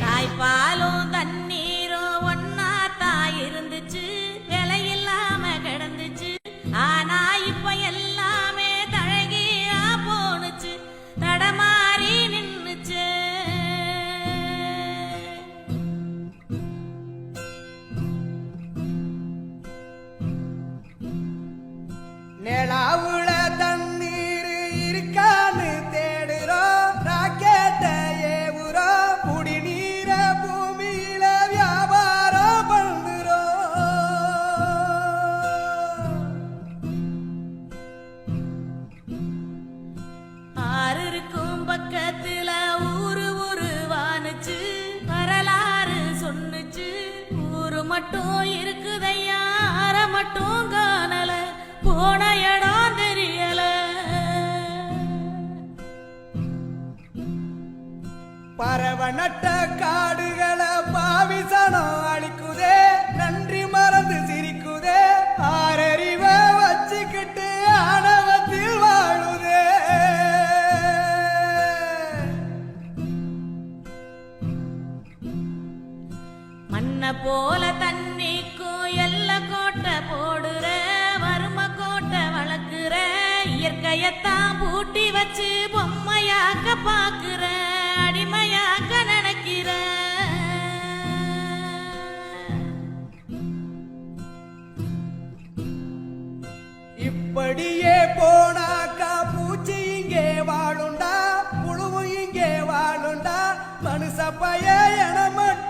தாய்ப்பாலும் தண்ணீரும் ஒன்னா தாய் இருந்துச்சு, விலையில்லாம கிடந்துச்சு. ஆனா இப்ப எல்லாமே தழகியா போனுச்சு, தடமாறி நின்னுச்சு. நிலாவுல தண்ணீர் இருக்கான்னு தேடுறோம், ராக்கெட்ட ஏவுறோம், குடிநீர பூமியில வியாபாரம் பண்ணுறோம். ஆறு இருக்கும் பக்கத்துல ஊரு வானுச்சு, வரலாறு சொன்னுச்சு. ஊரு மட்டும் இருக்குதையா, ஆற மட்டும் காணல, போன இடம் தெரியல. பறவை நட்ட காடுகளை பாவிசனம் அழிக்குதே, நன்றி மறந்து சிரிக்குதே, ஆறறிவ வச்சுக்கிட்டு ஆணவத்தில் வாழுதே. மண்ண போல தண்ணிக்கும் எல்ல கோட்டை போடுற, வறும கோட்டை வளர்க்குற, இயற்கையத்தான் பூட்டி வச்சு பொம்மையாக்க பாக்குற, அடிமையாக்க நினைக்கிற. இப்படியே போனாக்கா பூச்சி இங்கே வாழுண்டா, புழுவு இங்கே வாழுண்டா, மனுஷ பைய என மட்டும்